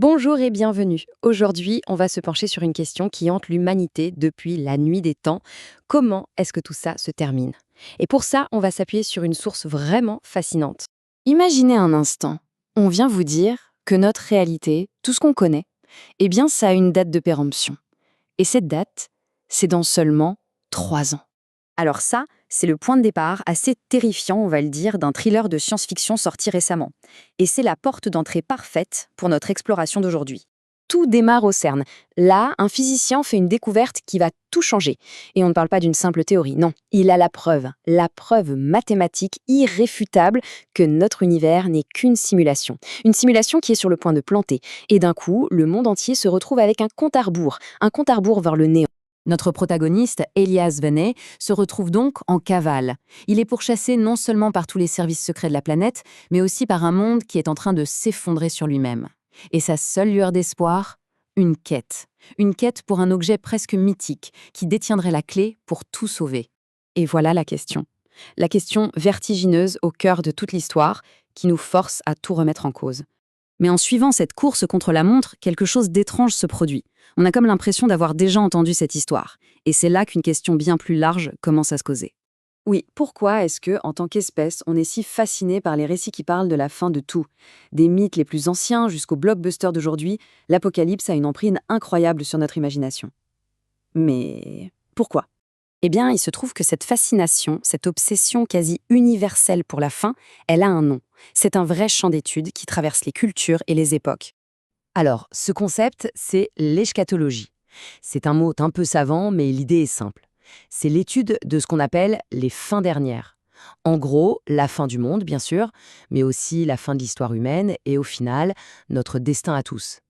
Bonjour et bienvenue. Aujourd'hui, on va se pencher sur une question qui hante l'humanité depuis la nuit des temps. Comment est-ce que tout ça se termine? Et pour ça, on va s'appuyer sur une source vraiment fascinante. Imaginez un instant, on vient vous dire que notre réalité, tout ce qu'on connaît, eh bien ça a une date de péremption. Et cette date, c'est dans seulement 3 ans. Alors ça, c'est le point de départ assez terrifiant, on va le dire, d'un thriller de science-fiction sorti récemment. Et c'est la porte d'entrée parfaite pour notre exploration d'aujourd'hui. Tout démarre au CERN. Là, un physicien fait une découverte qui va tout changer. Et on ne parle pas d'une simple théorie, non. Il a la preuve mathématique irréfutable que notre univers n'est qu'une simulation. Une simulation qui est sur le point de planter. Et d'un coup, le monde entier se retrouve avec un compte à rebours vers le néant. Notre protagoniste, Elias Vennet, se retrouve donc en cavale. Il est pourchassé non seulement par tous les services secrets de la planète, mais aussi par un monde qui est en train de s'effondrer sur lui-même. Et sa seule lueur d'espoir, une quête. Une quête pour un objet presque mythique, qui détiendrait la clé pour tout sauver. Et voilà la question. La question vertigineuse au cœur de toute l'histoire qui nous force à tout remettre en cause. Mais en suivant cette course contre la montre, quelque chose d'étrange se produit. On a comme l'impression d'avoir déjà entendu cette histoire. Et c'est là qu'une question bien plus large commence à se causer. Oui, pourquoi est-ce que, en tant qu'espèce, on est si fasciné par les récits qui parlent de la fin de tout? Des mythes les plus anciens jusqu'aux blockbusters d'aujourd'hui, l'apocalypse a une emprise incroyable sur notre imagination. Mais pourquoi? Eh bien, il se trouve que cette fascination, cette obsession quasi universelle pour la fin, elle a un nom. C'est un vrai champ d'études qui traverse les cultures et les époques. Alors, ce concept, c'est l'eschatologie. C'est un mot un peu savant, mais l'idée est simple. C'est l'étude de ce qu'on appelle les fins dernières. En gros, la fin du monde, bien sûr, mais aussi la fin de l'histoire humaine et au final, notre destin à tous.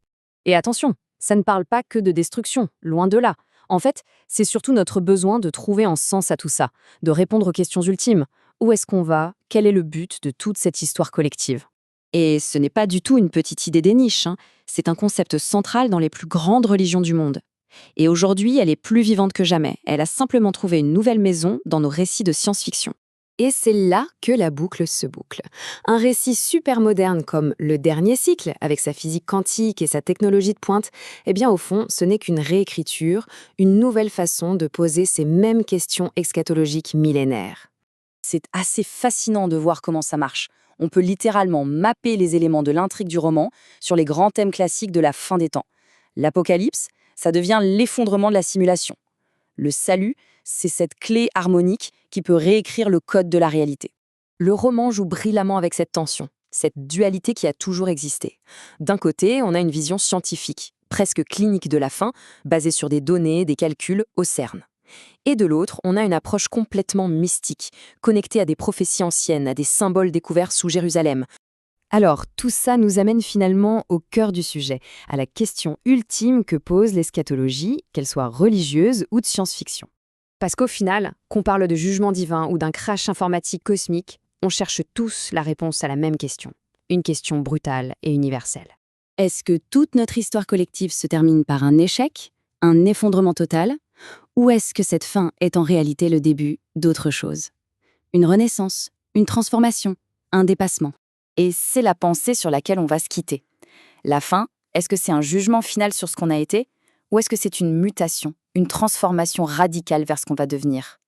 Et attention, ça ne parle pas que de destruction, loin de là. En fait, c'est surtout notre besoin de trouver un sens à tout ça, de répondre aux questions ultimes. Où est-ce qu'on va? Quel est le but de toute cette histoire collective? Et ce n'est pas du tout une petite idée des niches, hein. C'est un concept central dans les plus grandes religions du monde. Et aujourd'hui, elle est plus vivante que jamais. Elle a simplement trouvé une nouvelle maison dans nos récits de science-fiction. Et c'est là que la boucle se boucle. Un récit super moderne comme Le Dernier Cycle, avec sa physique quantique et sa technologie de pointe, eh bien au fond, ce n'est qu'une réécriture, une nouvelle façon de poser ces mêmes questions eschatologiques millénaires. C'est assez fascinant de voir comment ça marche. On peut littéralement mapper les éléments de l'intrigue du roman sur les grands thèmes classiques de la fin des temps. L'apocalypse, ça devient l'effondrement de la simulation. Le salut, c'est cette clé harmonique qui peut réécrire le code de la réalité. Le roman joue brillamment avec cette tension, cette dualité qui a toujours existé. D'un côté, on a une vision scientifique, presque clinique de la fin, basée sur des données, des calculs au CERN. Et de l'autre, on a une approche complètement mystique, connectée à des prophéties anciennes, à des symboles découverts sous Jérusalem. Alors, tout ça nous amène finalement au cœur du sujet, à la question ultime que pose l'eschatologie, qu'elle soit religieuse ou de science-fiction. Parce qu'au final, qu'on parle de jugement divin ou d'un crash informatique cosmique, on cherche tous la réponse à la même question. Une question brutale et universelle. Est-ce que toute notre histoire collective se termine par un échec, un effondrement total? Ou est-ce que cette fin est en réalité le début d'autre chose? Une renaissance, une transformation, un dépassement. Et c'est la pensée sur laquelle on va se quitter. La fin, est-ce que c'est un jugement final sur ce qu'on a été? Ou est-ce que c'est une mutation, une transformation radicale vers ce qu'on va devenir?